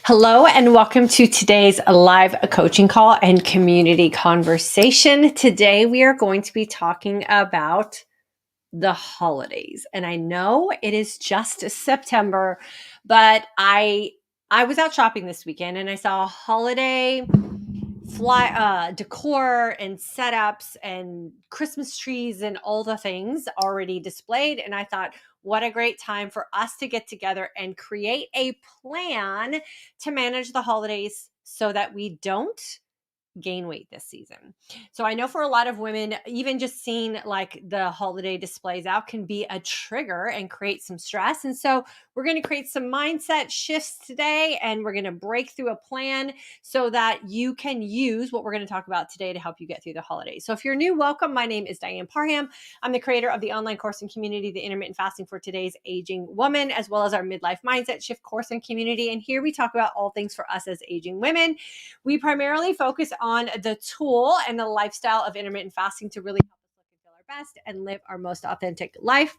Hello, and welcome to today's live coaching call and community conversation. Today, we are going to be talking about the holidays. And I know it is just September, but I was out shopping this weekend and I saw a holiday decor and setups and Christmas trees and all the things already displayed. And I thought, what a great time for us to get together and create a plan to manage the holidays so that we don't gain weight this season. So I know for a lot of women, even just seeing like the holiday displays out can be a trigger and create some stress. And so we're going to create some mindset shifts today, and we're going to break through a plan so that you can use what we're going to talk about today to help you get through the holidays. So if you're new, welcome. My name is Diane Parham. I'm the creator of the online course and community, the Intermittent Fasting for Today's Aging Woman, as well as our midlife mindset shift course and community. And here we talk about all things for us as aging women. We primarily focus on the tool and the lifestyle of intermittent fasting to really help us look and feel our best and live our most authentic life.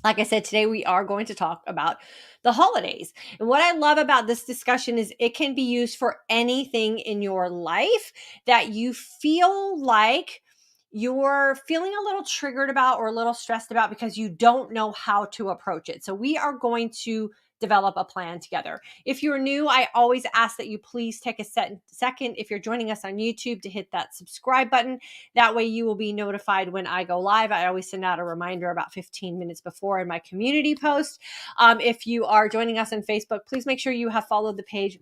Like I said, today we are going to talk about the holidays. And what I love about this discussion is it can be used for anything in your life that you feel like you're feeling a little triggered about or a little stressed about because you don't know how to approach it. So we are going to develop a plan together. If you're new, I always ask that you please take a second, if you're joining us on YouTube, to hit that subscribe button. That way you will be notified when I go live. I always send out a reminder about 15 minutes before in my community post. If you are joining us on Facebook, please make sure you have followed the page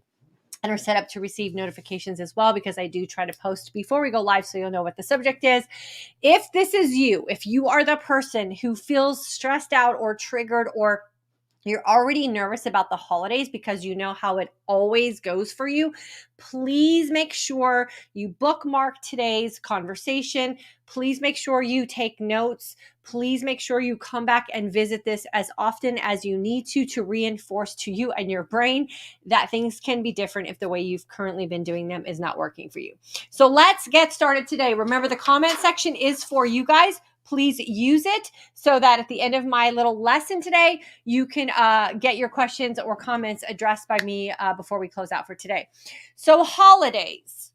and are set up to receive notifications as well, because I do try to post before we go live so you'll know what the subject is. If this is you, if you are the person who feels stressed out or triggered, or you're already nervous about the holidays because you know how it always goes for you, please make sure you bookmark today's conversation. Please make sure you take notes. Please make sure you come back and visit this as often as you need to reinforce to you and your brain that things can be different if the way you've currently been doing them is not working for you. So let's get started today. Remember, the comment section is for you guys. Please use it so that at the end of my little lesson today, you can get your questions or comments addressed by me before we close out for today. So holidays,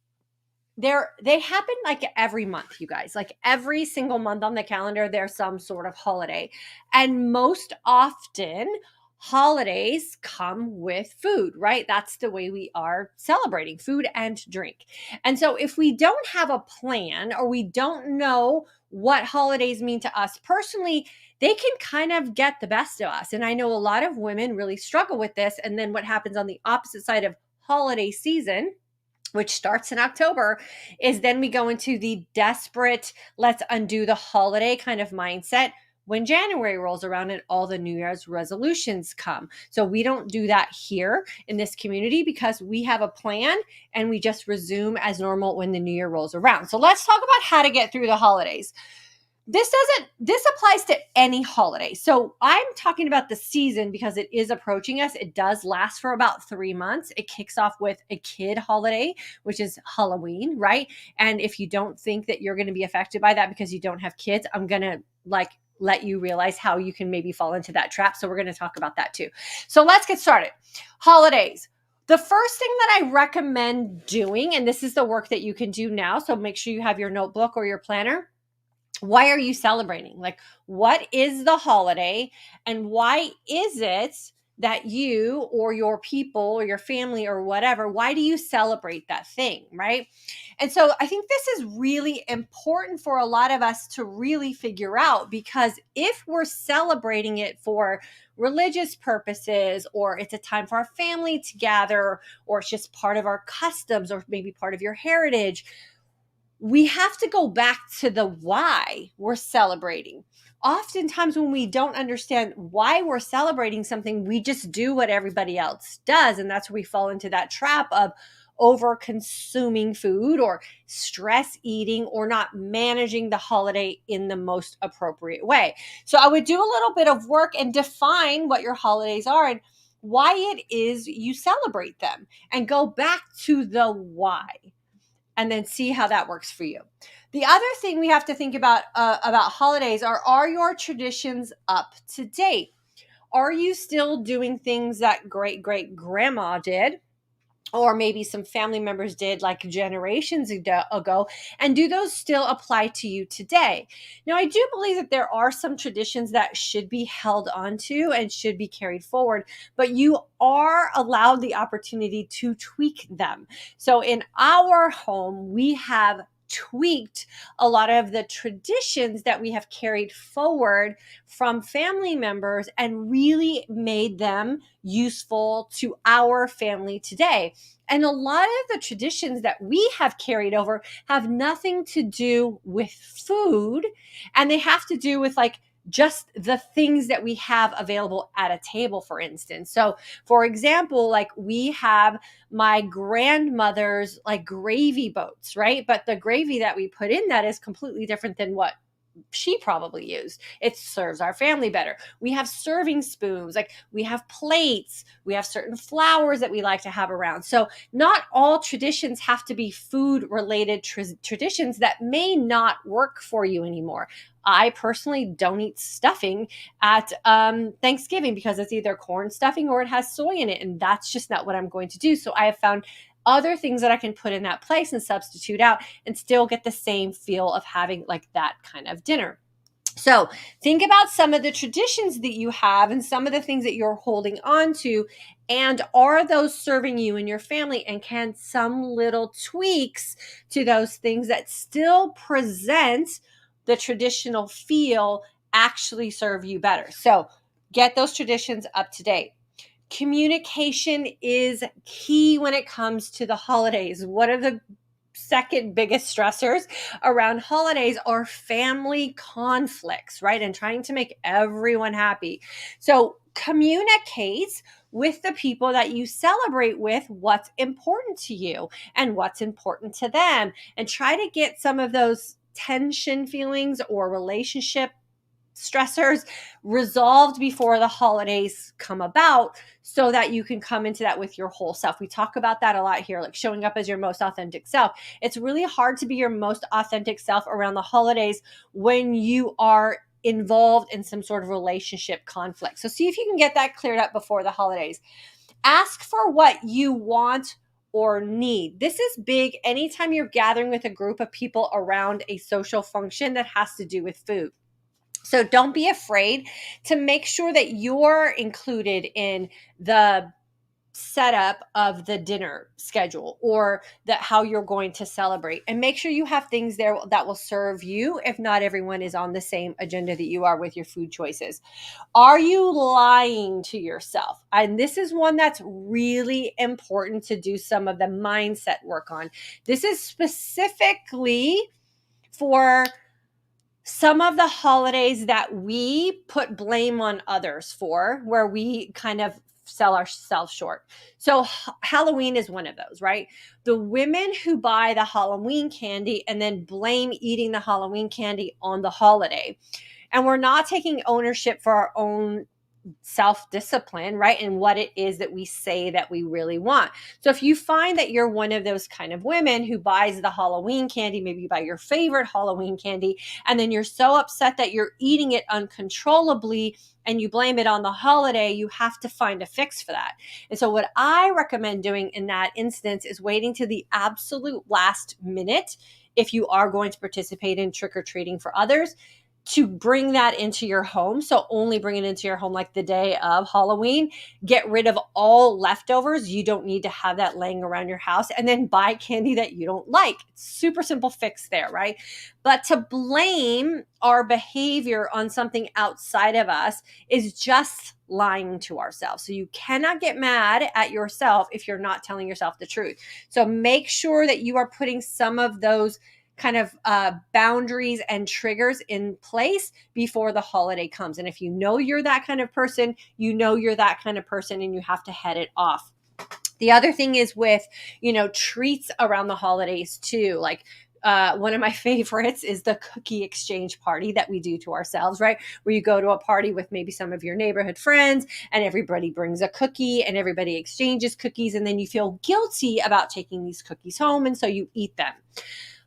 they happen like every month, you guys. Like every single month on the calendar, there's some sort of holiday. And most often, holidays come with food, right? That's the way we are celebrating, food and drink. And so if we don't have a plan, or we don't know what holidays mean to us personally, they can kind of get the best of us. And I know a lot of women really struggle with this. And then what happens on the opposite side of holiday season, which starts in October, is then we go into the desperate, let's undo the holiday kind of mindset when January rolls around and all the New Year's resolutions come. So we don't do that here in this community because we have a plan and we just resume as normal when the New Year rolls around. So let's talk about how to get through the holidays. This applies to any holiday. So I'm talking about the season because it is approaching us. It does last for about 3 months. It kicks off with a kid holiday, which is Halloween, right? And if you don't think that you're going to be affected by that because you don't have kids, I'm going to let you realize how you can maybe fall into that trap. So we're going to talk about that too. So let's get started. Holidays. The first thing that I recommend doing, and this is the work that you can do now, so make sure you have your notebook or your planner. Why are you celebrating? Like, what is the holiday, and why is it that you or your people or your family or whatever, why do you celebrate that thing, right? And so I think this is really important for a lot of us to really figure out, because if we're celebrating it for religious purposes, or it's a time for our family to gather, or it's just part of our customs, or maybe part of your heritage, we have to go back to the why we're celebrating. Oftentimes when we don't understand why we're celebrating something, we just do what everybody else does. And that's where we fall into that trap of over consuming food, or stress eating, or not managing the holiday in the most appropriate way. So I would do a little bit of work and define what your holidays are and why it is you celebrate them, and go back to the why, and then see how that works for you. The other thing we have to think about holidays are your traditions up to date? Are you still doing things that great grandma did? or maybe some family members did like generations ago, and do those still apply to you today? Now, I do believe that there are some traditions that should be held onto and should be carried forward, but you are allowed the opportunity to tweak them. So in our home, we have tweaked a lot of the traditions that we have carried forward from family members and really made them useful to our family today. And a lot of the traditions that we have carried over have nothing to do with food, and they have to do with like just the things that we have available at a table, for instance. So, for example, like we have my grandmother's like gravy boats, right? But the gravy that we put in that is completely different than what she probably used. It serves our family better. We have serving spoons, like we have plates, we have certain flowers that we like to have around. So not all traditions have to be food related traditions that may not work for you anymore. I personally don't eat stuffing at Thanksgiving because it's either corn stuffing or it has soy in it, and that's just not what I'm going to do. So I have found other things that I can put in that place and substitute out and still get the same feel of having like that kind of dinner. So think about some of the traditions that you have and some of the things that you're holding on to. And are those serving you and your family? And can some little tweaks to those things that still present the traditional feel actually serve you better? So get those traditions up to date. Communication is key when it comes to the holidays. One of the second biggest stressors around holidays are family conflicts, right? And trying to make everyone happy. So communicate with the people that you celebrate with what's important to you and what's important to them, and try to get some of those tension feelings or relationship stressors resolved before the holidays come about, so that you can come into that with your whole self. We talk about that a lot here, like showing up as your most authentic self. It's really hard to be your most authentic self around the holidays when you are involved in some sort of relationship conflict. So see if you can get that cleared up before the holidays. Ask for what you want or need. This is big anytime you're gathering with a group of people around a social function that has to do with food. So don't be afraid to make sure that you're included in the setup of the dinner schedule or how you're going to celebrate, and make sure you have things there that will serve you if not everyone is on the same agenda that you are with your food choices. Are you lying to yourself? And this is one that's really important to do some of the mindset work on. This is specifically for some of the holidays that we put blame on others for, where we kind of sell ourselves short. So Halloween is one of those, right? The women who buy the Halloween candy and then blame eating the Halloween candy on the holiday. And we're not taking ownership for our own self-discipline, right? And what it is that we say that we really want. So if you find that you're one of those kind of women who buys the Halloween candy, maybe you buy your favorite Halloween candy, and then you're so upset that you're eating it uncontrollably and you blame it on the holiday, you have to find a fix for that. And so what I recommend doing in that instance is waiting to the absolute last minute, if you are going to participate in trick-or-treating for others, to bring that into your home. So only bring it into your home like the day of Halloween. Get rid of all leftovers. You don't need to have that laying around your house, and then buy candy that you don't like. It's super simple fix there, right? But to blame our behavior on something outside of us is just lying to ourselves. So you cannot get mad at yourself if you're not telling yourself the truth. So make sure that you are putting some of those kind of boundaries and triggers in place before the holiday comes. And if you know you're that kind of person, you know you're that kind of person, and you have to head it off. The other thing is with, treats around the holidays too. Like one of my favorites is the cookie exchange party that we do to ourselves, right? Where you go to a party with maybe some of your neighborhood friends and everybody brings a cookie and everybody exchanges cookies, and then you feel guilty about taking these cookies home, and so you eat them.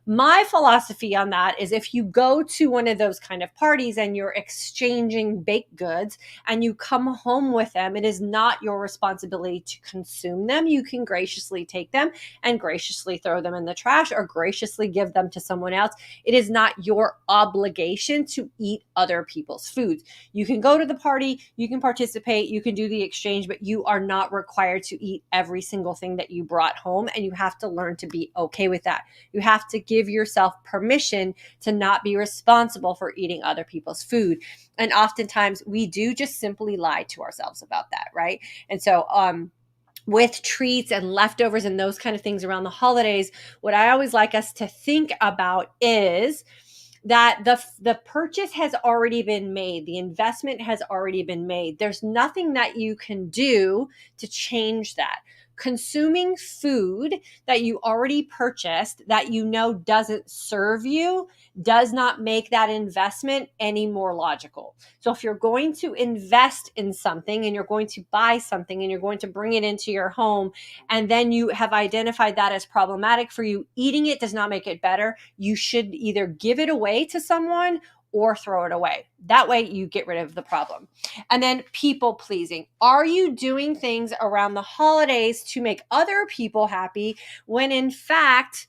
My philosophy on that is if you go to one of those kind of parties and you're exchanging baked goods and you come home with them, it is not your responsibility to consume them. You can graciously take them and graciously throw them in the trash or graciously give them to someone else. It is not your obligation to eat other people's foods. You can go to the party, you can participate, you can do the exchange, but you are not required to eat every single thing that you brought home, and you have to learn to be okay with that. You have to give yourself permission to not be responsible for eating other people's food. And oftentimes we do just simply lie to ourselves about that, right? And so with treats and leftovers and those kind of things around the holidays, what I always like us to think about is that the purchase has already been made. The investment has already been made. There's nothing that you can do to change that. Consuming food that you already purchased that you know doesn't serve you does not make that investment any more logical. So if you're going to invest in something and you're going to buy something and you're going to bring it into your home, and then you have identified that as problematic for you, eating it does not make it better. You should either give it away to someone or throw it away. That way you get rid of the problem. And then people pleasing. Are you doing things around the holidays to make other people happy when in fact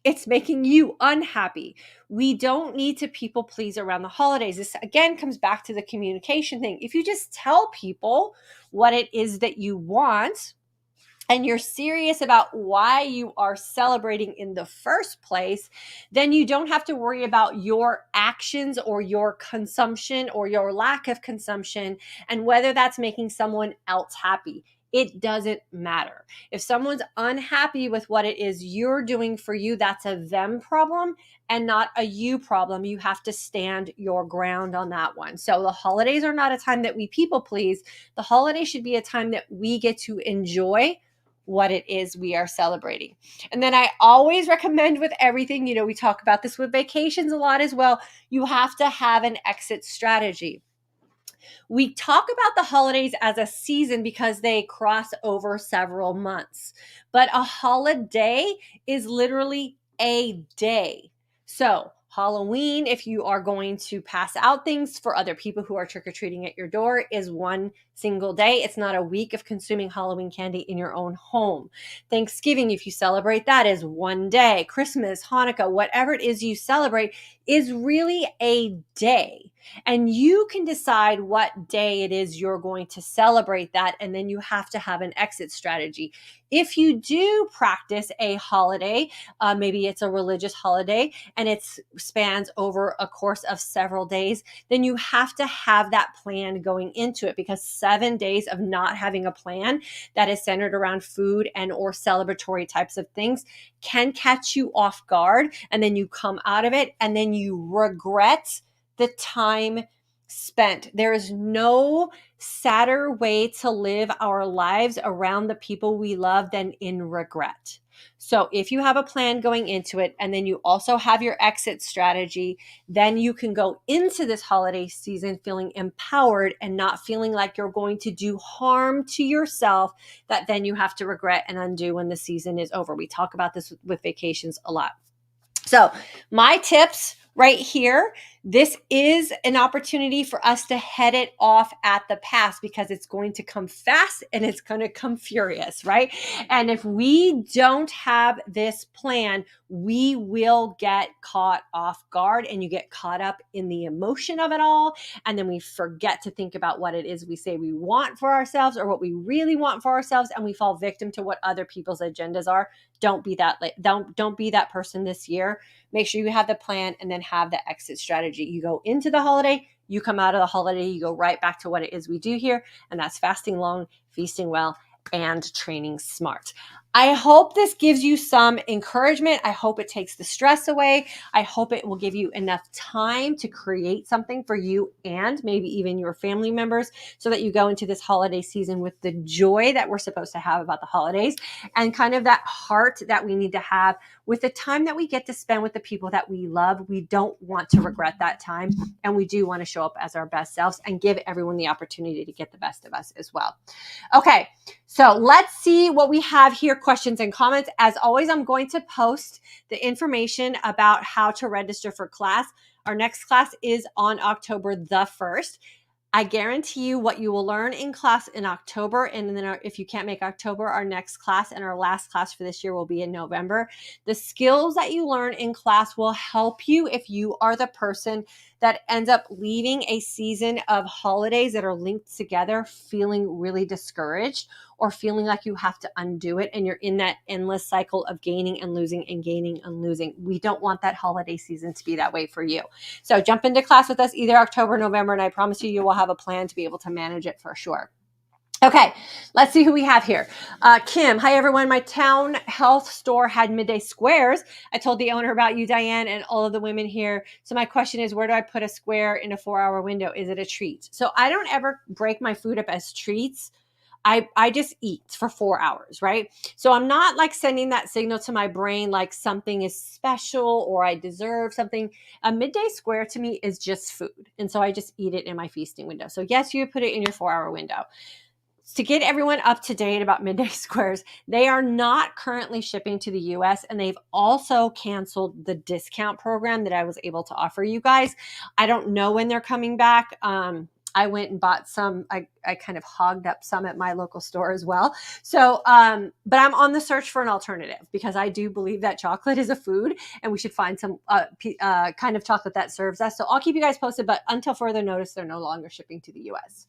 it's making you unhappy? We don't need to people please around the holidays. This again comes back to the communication thing. If you just tell people what it is that you want, and you're serious about why you are celebrating in the first place, then you don't have to worry about your actions or your consumption or your lack of consumption and whether that's making someone else happy. It doesn't matter. If someone's unhappy with what it is you're doing for you, that's a them problem and not a you problem. You have to stand your ground on that one. So the holidays are not a time that we people please. The holiday should be a time that we get to enjoy what it is we are celebrating. And then I always recommend with everything, we talk about this with vacations a lot as well, you have to have an exit strategy. We talk about the holidays as a season because they cross over several months, but a holiday is literally a day. So Halloween, if you are going to pass out things for other people who are trick-or-treating at your door, is one single day. It's not a week of consuming Halloween candy in your own home. Thanksgiving, if you celebrate that, is one day. Christmas, Hanukkah, whatever it is you celebrate is really a day. And you can decide what day it is you're going to celebrate that, and then you have to have an exit strategy. If you do practice a holiday, maybe it's a religious holiday and it spans over a course of several days, then you have to have that plan going into it, because 7 days of not having a plan that is centered around food and or celebratory types of things can catch you off guard, and then you come out of it and then you regret the time spent. There is no sadder way to live our lives around the people we love than in regret. So if you have a plan going into it and then you also have your exit strategy, then you can go into this holiday season feeling empowered and not feeling like you're going to do harm to yourself that then you have to regret and undo when the season is over. We talk about this with vacations a lot. So my tips right here, this is an opportunity for us to head it off at the pass, because it's going to come fast and it's going to come furious, right? And if we don't have this plan, we will get caught off guard, and you get caught up in the emotion of it all. And then we forget to think about what it is we say we want for ourselves or what we really want for ourselves. And we fall victim to what other people's agendas are. Don't be that don't be that person this year. Make sure you have the plan and then have the exit strategy. You go into the holiday, you come out of the holiday, you go right back to what it is we do here, and that's fasting long, feasting well, and training smart. I hope this gives you some encouragement. I hope it takes the stress away. I hope it will give you enough time to create something for you and maybe even your family members, so that you go into this holiday season with the joy that we're supposed to have about the holidays, and kind of that heart that we need to have with the time that we get to spend with the people that we love. We don't want to regret that time, and we do want to show up as our best selves and give everyone the opportunity to get the best of us as well. Okay, So let's see what we have here, questions and comments. As always, I'm going to post the information about how to register for class. Our next class is on October the 1st. I guarantee you what you will learn in class in October. And then if you can't make October, our next class and our last class for this year will be in November. The skills that you learn in class will help you if you are the person that ends up leaving a season of holidays that are linked together, feeling really discouraged or feeling like you have to undo it. And you're in that endless cycle of gaining and losing and gaining and losing. We don't want that holiday season to be that way for you. So jump into class with us either October or November, and I promise you will have a plan to be able to manage it for sure. Okay, let's see who we have here. Kim, hi everyone. My town health store had midday squares. I told the owner about you, Diane, and all of the women here. So my question is, where do I put a square in a 4-hour window? Is it a treat? So I don't ever break my food up as treats. I just eat for 4 hours, right? So I'm not like sending that signal to my brain like something is special or I deserve something. A midday square to me is just food. And so I just eat it in my feasting window. So yes, you put it in your 4-hour window. To get everyone up to date about midday squares, they are not currently shipping to the US, and they've also canceled the discount program that I was able to offer you guys. I don't know when they're coming back. I went and bought some. I kind of hogged up some at my local store as well. So, but I'm on the search for an alternative because I do believe that chocolate is a food and we should find some kind of chocolate that serves us. So I'll keep you guys posted, but until further notice, they're no longer shipping to the US.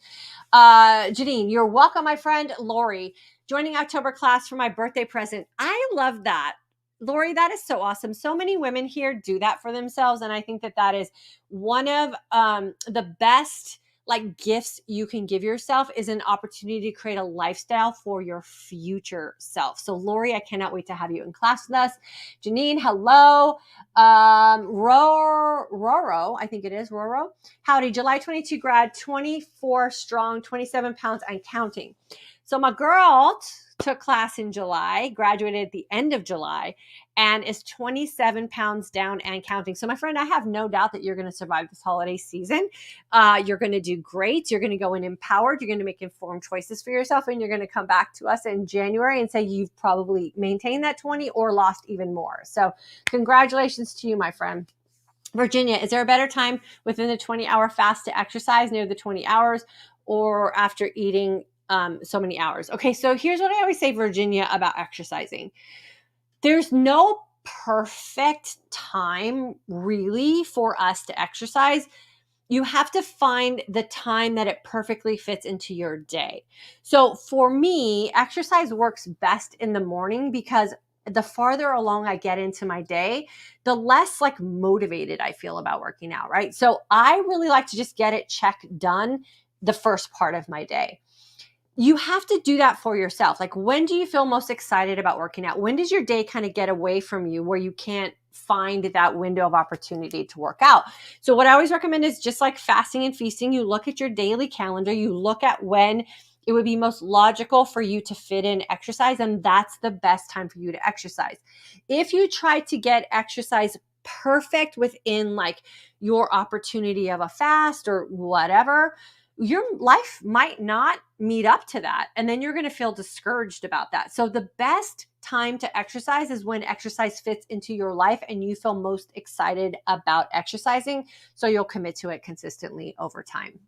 Janine, you're welcome, my friend. Lori, joining October class for my birthday present. I love that. Lori, that is so awesome. So many women here do that for themselves. And I think that that is one of the best like gifts you can give yourself is an opportunity to create a lifestyle for your future self. So Lori, I cannot wait to have you in class with us. Janine, hello. Roro, I think it is Roro. Howdy, July 22 grad, 24 strong, 27 pounds and counting. So my girl took class in July, graduated at the end of July, and is 27 pounds down and counting. So my friend, I have no doubt that you're going to survive this holiday season. You're going to do great. You're going to go in empowered. You're going to make informed choices for yourself. And you're going to come back to us in January and say you've probably maintained that 20 or lost even more. So congratulations to you, my friend. Virginia, is there a better time within the 20-hour fast to exercise near the 20 hours or after eating so many hours? Okay, so here's what I always say, Virginia, about exercising. There's no perfect time really for us to exercise. You have to find the time that it perfectly fits into your day. So for me, exercise works best in the morning because the farther along I get into my day, the less like motivated I feel about working out, right? So I really like to just get it done the first part of my day. You have to do that for yourself. Like, when do you feel most excited about working out? When does your day kind of get away from you where you can't find that window of opportunity to work out? So what I always recommend is just like fasting and feasting, you look at your daily calendar, you look at when it would be most logical for you to fit in exercise, and that's the best time for you to exercise. If you try to get exercise perfect within like your opportunity of a fast or whatever, your life might not meet up to that. And then you're going to feel discouraged about that. So the best time to exercise is when exercise fits into your life and you feel most excited about exercising. So you'll commit to it consistently over time.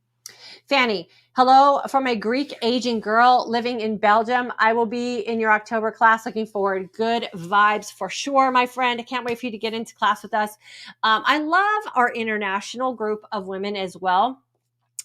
Fanny, hello from a Greek aging girl living in Belgium. I will be in your October class. Looking forward. Good vibes for sure, my friend. I can't wait for you to get into class with us. I love our international group of women as well,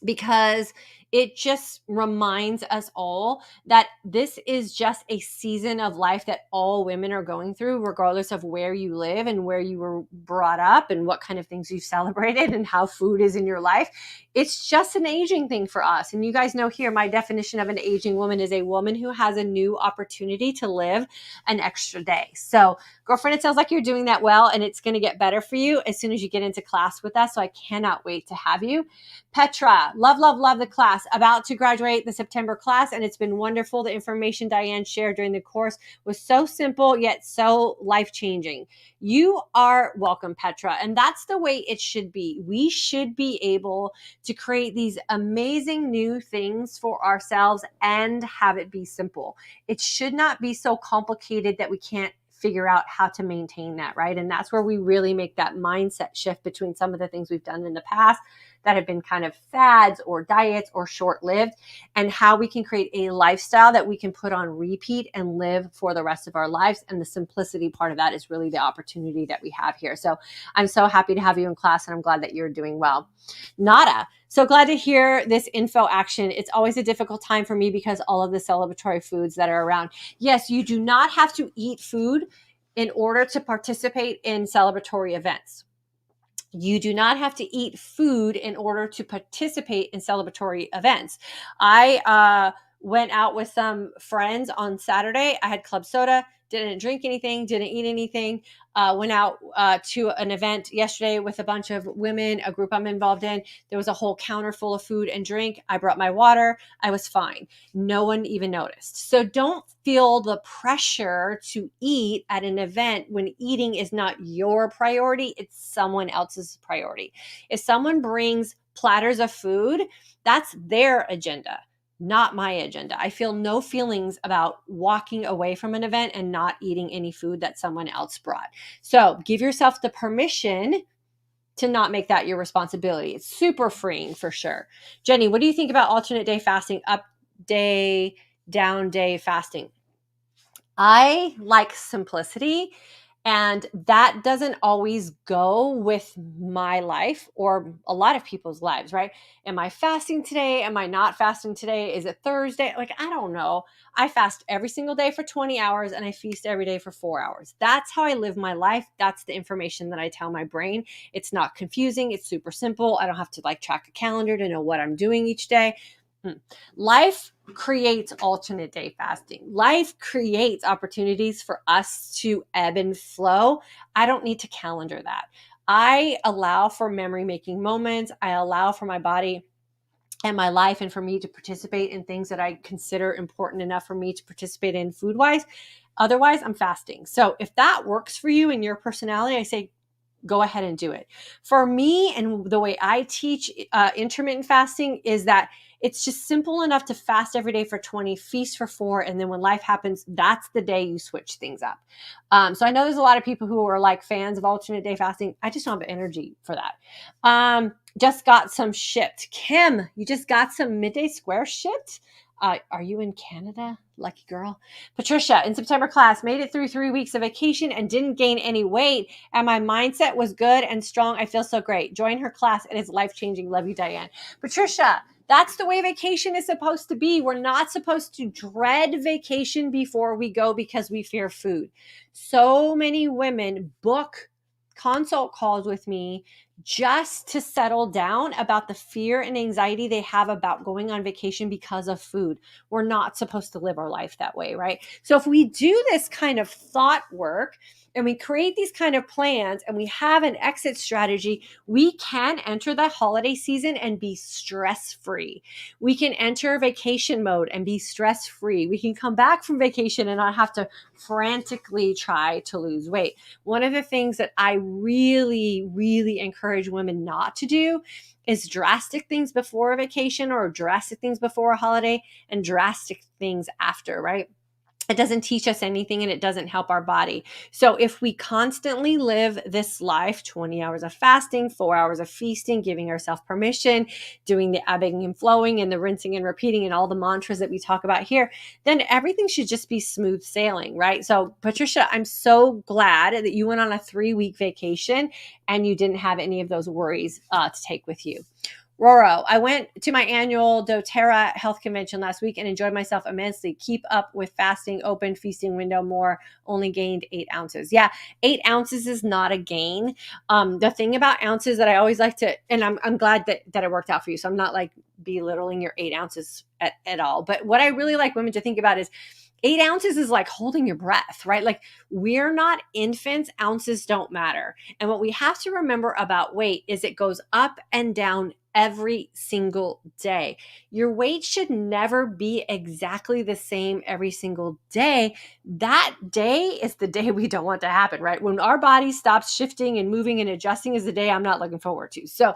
because it just reminds us all that this is just a season of life that all women are going through, regardless of where you live and where you were brought up and what kind of things you celebrated and how food is in your life. It's just an aging thing for us. And you guys know here, my definition of an aging woman is a woman who has a new opportunity to live an extra day. So girlfriend, it sounds like you're doing that well, and it's going to get better for you as soon as you get into class with us. So I cannot wait to have you. Petra, love the class. class, about to graduate the September class, and it's been wonderful. The information Diane shared during the course was so simple yet so life-changing. You are welcome, Petra. And that's the way it should be. We should be able to create these amazing new things for ourselves and have it be simple. It should not be so complicated that we can't figure out how to maintain that, right? And that's where we really make that mindset shift between some of the things we've done in the past that have been kind of fads or diets or short-lived, and how we can create a lifestyle that we can put on repeat and live for the rest of our lives. And the simplicity part of that is really the opportunity that we have here. So I'm so happy to have you in class, and I'm glad that you're doing well. Nada, so glad to hear this info action. It's always a difficult time for me because all of the celebratory foods that are around. Yes, you do not have to eat food in order to participate in celebratory events. You do not have to eat food in order to participate in celebratory events. I went out with some friends on Saturday. I had club soda, didn't drink anything, didn't eat anything. Went out to an event yesterday with a bunch of women, a group I'm involved in. There was a whole counter full of food and drink. I brought my water. I was fine. No one even noticed. So don't feel the pressure to eat at an event when eating is not your priority. It's someone else's priority. If someone brings platters of food, that's their agenda, not my agenda. I feel no feelings about walking away from an event and not eating any food that someone else brought. So give yourself the permission to not make that your responsibility. It's super freeing for sure. Jenny, what do you think about alternate day fasting, up day, down day fasting? I like simplicity, and that doesn't always go with my life or a lot of people's lives, right? Am I fasting today? Am I not fasting today? Is it Thursday? Like, I don't know. I fast every single day for 20 hours and I feast every day for 4 hours. That's how I live my life. That's the information that I tell my brain. It's not confusing. It's super simple. I don't have to like track a calendar to know what I'm doing each day. Life creates alternate day fasting. Life creates opportunities for us to ebb and flow. I don't need to calendar that. I allow for memory making moments. I allow for my body and my life and for me to participate in things that I consider important enough for me to participate in food wise. Otherwise, I'm fasting. So if that works for you and your personality, I say, go ahead and do it. For me, and the way I teach intermittent fasting is that it's just simple enough to fast every day for 20, feast for 4, and then when life happens, that's the day you switch things up. So I know there's a lot of people who are like fans of alternate day fasting. I just don't have energy for that. Just got some shipped. Kim, you just got some Midday Square shipped? Are you in Canada? Lucky girl. Patricia, in September class, made it through 3 weeks of vacation and didn't gain any weight. And my mindset was good and strong. I feel so great. Join her class. It is life-changing. Love you, Diane. Patricia, that's the way vacation is supposed to be. We're not supposed to dread vacation before we go because we fear food. So many women book consult calls with me just to settle down about the fear and anxiety they have about going on vacation because of food. We're not supposed to live our life that way, right? So if we do this kind of thought work and we create these kind of plans and we have an exit strategy, we can enter the holiday season and be stress-free. We can enter vacation mode and be stress-free. We can come back from vacation and not have to frantically try to lose weight. One of the things that I really, really encourage women not to do is drastic things before a vacation or drastic things before a holiday and drastic things after, right? It doesn't teach us anything and it doesn't help our body. So if we constantly live this life, 20 hours of fasting, 4 hours of feasting, giving ourselves permission, doing the ebbing and flowing and the rinsing and repeating and all the mantras that we talk about here, then everything should just be smooth sailing, right? So Patricia, I'm so glad that you went on a 3-week vacation and you didn't have any of those worries to take with you. Roro, I went to my annual doTERRA health convention last week and enjoyed myself immensely. Keep up with fasting, open feasting window more, only gained 8 ounces. Yeah, 8 ounces is not a gain. The thing about ounces that I always like to, and I'm glad that it worked out for you. So I'm not like belittling your 8 ounces at all. But what I really like women to think about is 8 ounces is like holding your breath, right? Like we're not infants, ounces don't matter. And what we have to remember about weight is it goes up and down every single day. Your weight should never be exactly the same every single day. That day is the day we don't want to happen, right? When our body stops shifting and moving and adjusting is the day I'm not looking forward to. So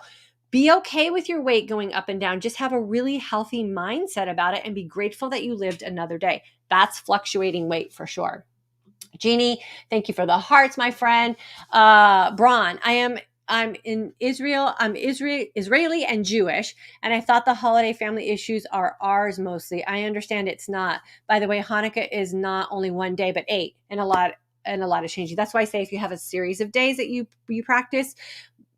be okay with your weight going up and down. Just have a really healthy mindset about it and be grateful that you lived another day. That's fluctuating weight for sure. Jeannie, thank you for the hearts, my friend. Braun, I'm in Israel. I'm Israeli and Jewish, and I thought the holiday family issues are ours mostly. I understand it's not. By the way, Hanukkah is not only one day, but 8, and a lot of changing. That's why I say if you have a series of days that you practice,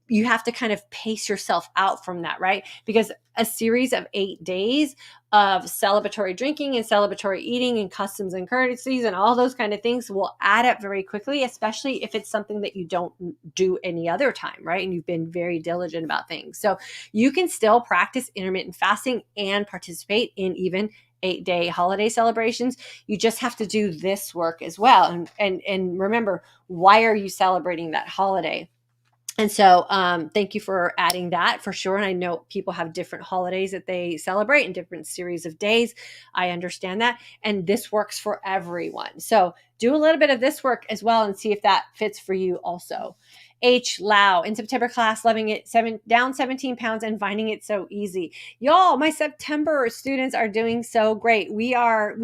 you have to kind of pace yourself out from that, right? Because a series of 8 days of celebratory drinking and celebratory eating and customs and courtesies and all those kind of things will add up very quickly, especially if it's something that you don't do any other time, right? And you've been very diligent about things. So you can still practice intermittent fasting and participate in even 8-day holiday celebrations. You just have to do this work as well. And remember, why are you celebrating that holiday? And so thank you for adding that for sure. And I know people have different holidays that they celebrate in different series of days. I understand that. And this works for everyone. So do a little bit of this work as well and see if that fits for you also. H. Lau, in September class, loving it, down 17 pounds and finding it so easy. Y'all, my September students are doing so great. We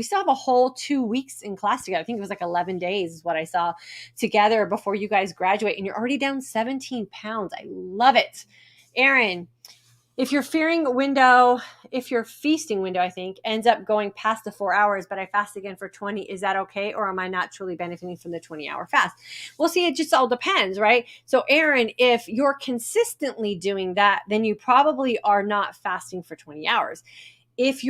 still have a whole 2 weeks in class together. I think it was like 11 days is what I saw together before you guys graduate, and you're already down 17 pounds. I love it. Aaron, if your feasting window, I think, ends up going past the 4 hours, but I fast again for 20, is that okay? Or am I not truly benefiting from the 20-hour fast? Well, see, it just all depends, right? So Aaron, if you're consistently doing that, then you probably are not fasting for 20 hours. If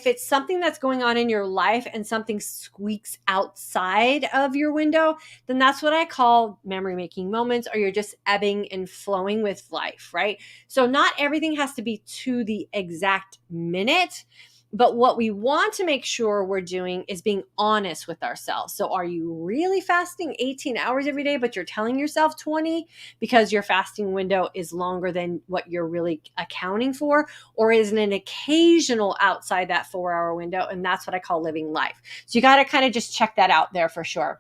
it's something that's going on in your life and something squeaks outside of your window, then that's what I call memory making moments, or you're just ebbing and flowing with life, right? So not everything has to be to the exact minute, but what we want to make sure we're doing is being honest with ourselves. So are you really fasting 18 hours every day, but you're telling yourself 20 because your fasting window is longer than what you're really accounting for? Or is it an occasional outside that 4-hour window? And that's what I call living life. So you got to kind of just check that out there for sure.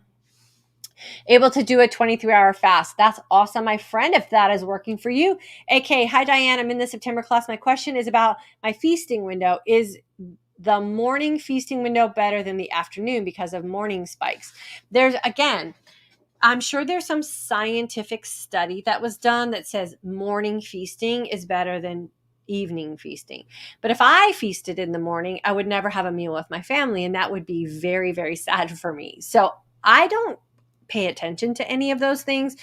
Able to do a 23-hour fast. That's awesome, my friend, if that is working for you. AK, hi, Diane. I'm in the September class. My question is about my feasting window. Is the morning feasting window better than the afternoon because of morning spikes? I'm sure there's some scientific study that was done that says morning feasting is better than evening feasting. But if I feasted in the morning, I would never have a meal with my family, and that would be very, very sad for me. So I don't pay attention to any of those things.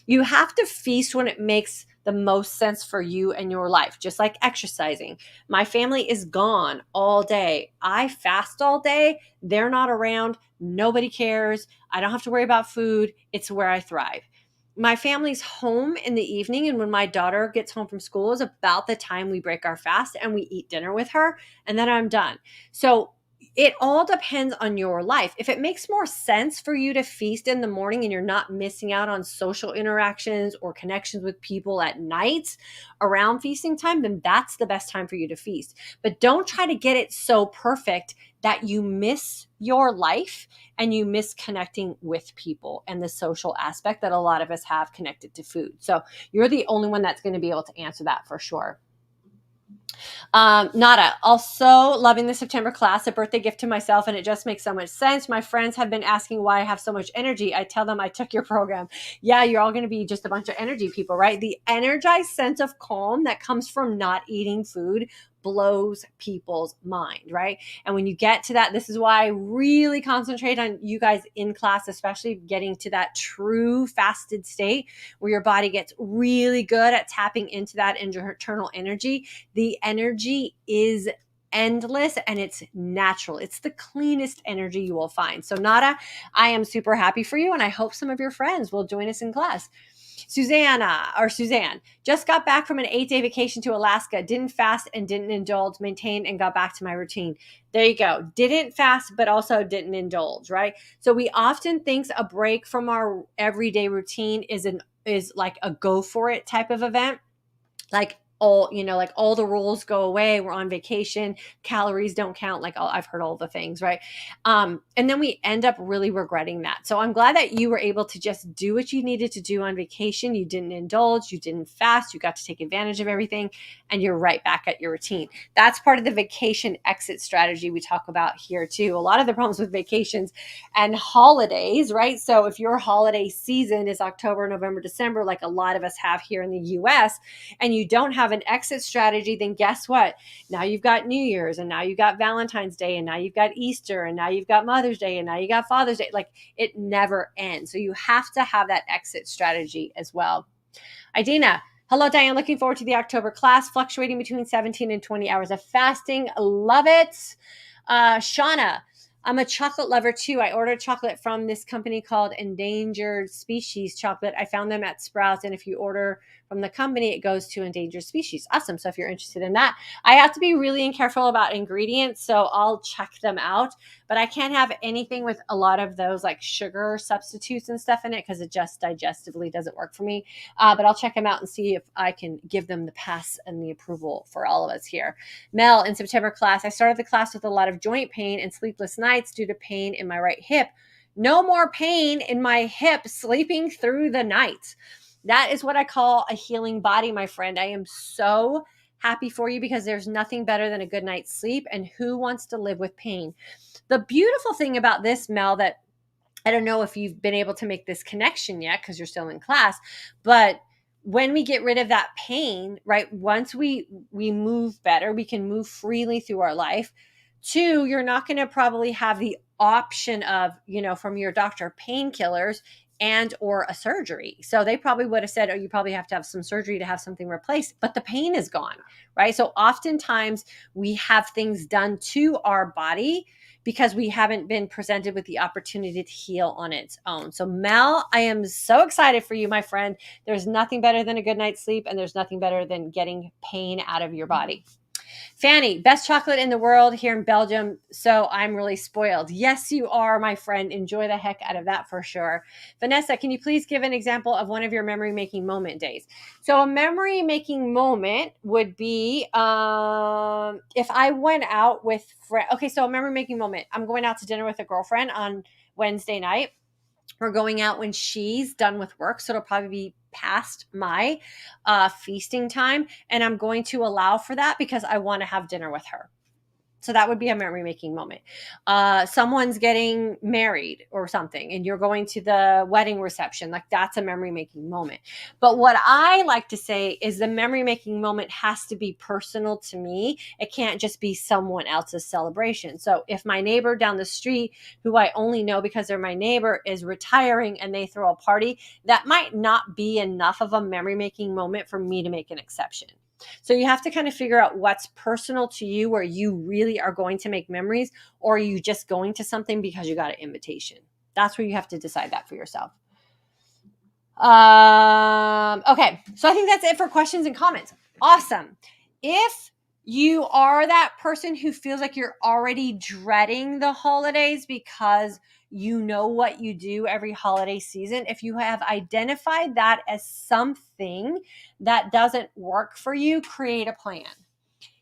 You have to feast when it makes the most sense for you and your life, just like exercising. My family is gone all day. I fast all day. They're not around. Nobody cares. I don't have to worry about food. It's where I thrive. My family's home in the evening, and when my daughter gets home from school is about the time we break our fast and we eat dinner with her, and then I'm done. So it all depends on your life. If it makes more sense for you to feast in the morning and you're not missing out on social interactions or connections with people at night around feasting time, then that's the best time for you to feast. But don't try to get it so perfect that you miss your life and you miss connecting with people and the social aspect that a lot of us have connected to food. So you're the only one that's going to be able to answer that for sure. Nada, also loving the September class, a birthday gift to myself, and it just makes so much sense. My friends have been asking why I have so much energy. I tell them I took your program. Yeah, you're all going to be just a bunch of energy people, right? The energized sense of calm that comes from not eating food blows people's mind, right? And when you get to that, this is why I really concentrate on you guys in class, especially getting to that true fasted state where your body gets really good at tapping into that internal energy. The energy is endless and it's natural. It's the cleanest energy you will find. So Nada, I am super happy for you, and I hope some of your friends will join us in class. Suzanne, just got back from an 8-day vacation to Alaska, didn't fast and didn't indulge, maintained and got back to my routine. There you go. Didn't fast, but also didn't indulge, right? So we often think a break from our everyday routine is like a go for it type of event. Like all, like all the rules go away. We're on vacation. Calories don't count. Like I've heard all the things, right? And then we end up really regretting that. So I'm glad that you were able to just do what you needed to do on vacation. You didn't indulge, you didn't fast, you got to take advantage of everything, and you're right back at your routine. That's part of the vacation exit strategy we talk about here too. A lot of the problems with vacations and holidays, right? So if your holiday season is October, November, December, like a lot of us have here in the US, and you don't have an exit strategy, then guess what? Now you've got New Year's, and now you've got Valentine's Day, and now you've got Easter, and now you've got Mother's Day, and now you got Father's Day. Like it never ends. So you have to have that exit strategy as well. Idina, hello, Diane. Looking forward to the October class, fluctuating between 17 and 20 hours of fasting. Love it. Shauna, I'm a chocolate lover too. I ordered chocolate from this company called Endangered Species Chocolate. I found them at Sprouts, and if you order from the company, it goes to endangered species. Awesome. So if you're interested in that, I have to be really careful about ingredients, so I'll check them out. But I can't have anything with a lot of those like sugar substitutes and stuff in it because it just digestively doesn't work for me. But I'll check them out and see if I can give them the pass and the approval for all of us here. Mel, in September class, I started the class with a lot of joint pain and sleepless nights due to pain in my right hip. No more pain in my hip sleeping through the night. That is what I call a healing body, my friend. I am so happy for you because there's nothing better than a good night's sleep. And who wants to live with pain? The beautiful thing about this, Mel, that I don't know if you've been able to make this connection yet because you're still in class, but when we get rid of that pain, right? Once we move better, we can move freely through our life. Two, you're not going to probably have the option of, from your doctor, painkillers and or a surgery. So they probably would have said, oh, you probably have to have some surgery to have something replaced, but the pain is gone, right? So oftentimes we have things done to our body because we haven't been presented with the opportunity to heal on its own. So Mel, I am so excited for you, my friend. There's nothing better than a good night's sleep, and there's nothing better than getting pain out of your body. Fanny, best chocolate in the world here in Belgium, so I'm really spoiled. Yes, you are, my friend. Enjoy the heck out of that for sure. Vanessa, can you please give an example of one of your memory-making moment days? So a memory-making moment would be if I went out with friends. Okay, so a memory-making moment. I'm going out to dinner with a girlfriend on Wednesday night. We're going out when she's done with work, so it'll probably be past my feasting time, and I'm going to allow for that because I want to have dinner with her. So that would be a memory making moment. Someone's getting married or something, and you're going to the wedding reception. Like that's a memory making moment. But what I like to say is the memory making moment has to be personal to me. It can't just be someone else's celebration. So if my neighbor down the street, who I only know because they're my neighbor, is retiring and they throw a party, that might not be enough of a memory making moment for me to make an exception. So you have to kind of figure out what's personal to you where you really are going to make memories, or are you just going to something because you got an invitation? That's where you have to decide that for yourself. Okay, so I think that's it for questions and comments. Awesome. If you are that person who feels like you're already dreading the holidays because you know what you do every holiday season, if you have identified that as something that doesn't work for you, create a plan.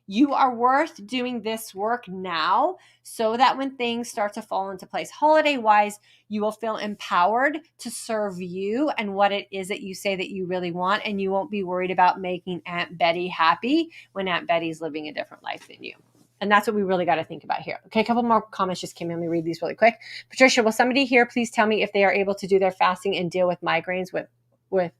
You are worth doing this work now so that when things start to fall into place holiday-wise, you will feel empowered to serve you and what it is that you say that you really want, and you won't be worried about making Aunt Betty happy when Aunt Betty's living a different life than you. And that's what we really got to think about here. Okay, a couple more comments just came in. Let me read these really quick. Patricia, will somebody here please tell me if they are able to do their fasting and deal with migraines with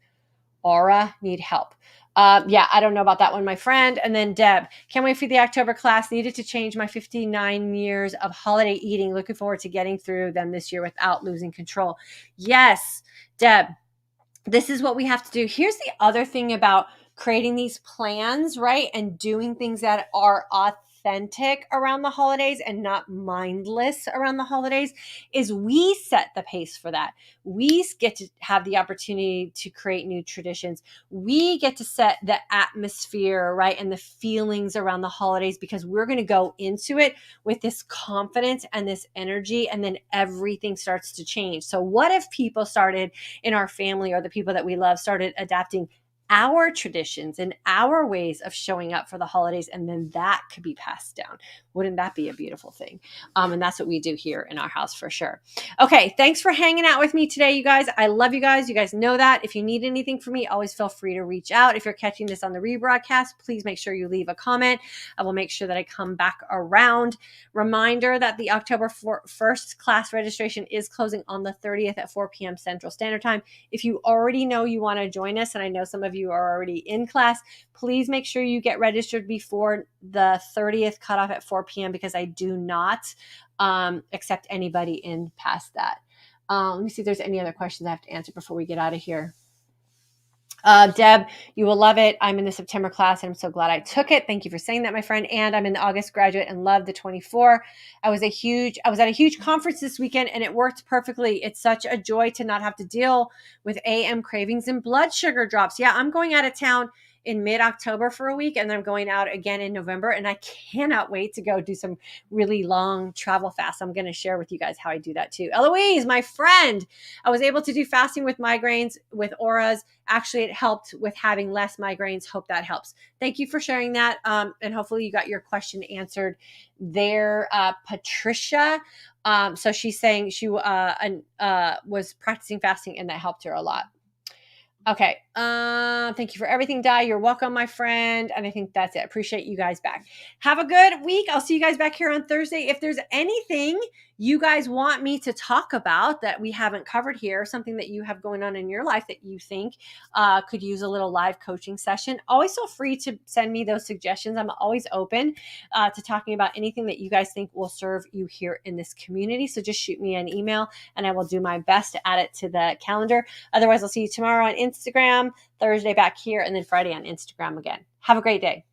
aura? Need help. Yeah, I don't know about that one, my friend. And then Deb, can't wait for the October class. Needed to change my 59 years of holiday eating. Looking forward to getting through them this year without losing control. Yes, Deb, this is what we have to do. Here's the other thing about creating these plans, right? And doing things that are authentic around the holidays and not mindless around the holidays is we set the pace for that. We get to have the opportunity to create new traditions. We get to set the atmosphere, right? And the feelings around the holidays because we're going to go into it with this confidence and this energy, and then everything starts to change. So what if people started in our family or the people that we love started adapting our traditions and our ways of showing up for the holidays, and then that could be passed down. Wouldn't that be a beautiful thing? And that's what we do here in our house for sure. Okay, thanks for hanging out with me today, you guys. I love you guys. You guys know that. If you need anything from me, always feel free to reach out. If you're catching this on the rebroadcast, please make sure you leave a comment. I will make sure that I come back around. Reminder that the October 1st class registration is closing on the 30th at 4 p.m. Central Standard Time. If you already know you want to join us, and I know some of you are already in class, please make sure you get registered before the 30th cutoff at 4 p.m. because I do not accept anybody in past that. Let me see if there's any other questions I have to answer before we get out of here. Deb, you will love it. I'm in the September class and I'm so glad I took it. Thank you for saying that, my friend. And I'm in the August graduate and love the 24. I was at a huge conference this weekend and it worked perfectly. It's such a joy to not have to deal with AM cravings and blood sugar drops. Yeah, I'm going out of town in mid-October for a week, and then I'm going out again in November, and I cannot wait to go do some really long travel fasts. I'm going to share with you guys how I do that too. Eloise, my friend, I was able to do fasting with migraines with auras. Actually, it helped with having less migraines. Hope that helps. Thank you for sharing that, and hopefully you got your question answered there, Patricia. So she's saying she was practicing fasting, and that helped her a lot. Okay. Thank you for everything, Di. You're welcome, my friend. And I think that's it. Appreciate you guys back. Have a good week. I'll see you guys back here on Thursday. If there's anything you guys want me to talk about that we haven't covered here, something that you have going on in your life that you think could use a little live coaching session, always feel free to send me those suggestions. I'm always open to talking about anything that you guys think will serve you here in this community. So just shoot me an email and I will do my best to add it to the calendar. Otherwise, I'll see you tomorrow on Instagram, Thursday back here, and then Friday on Instagram again. Have a great day.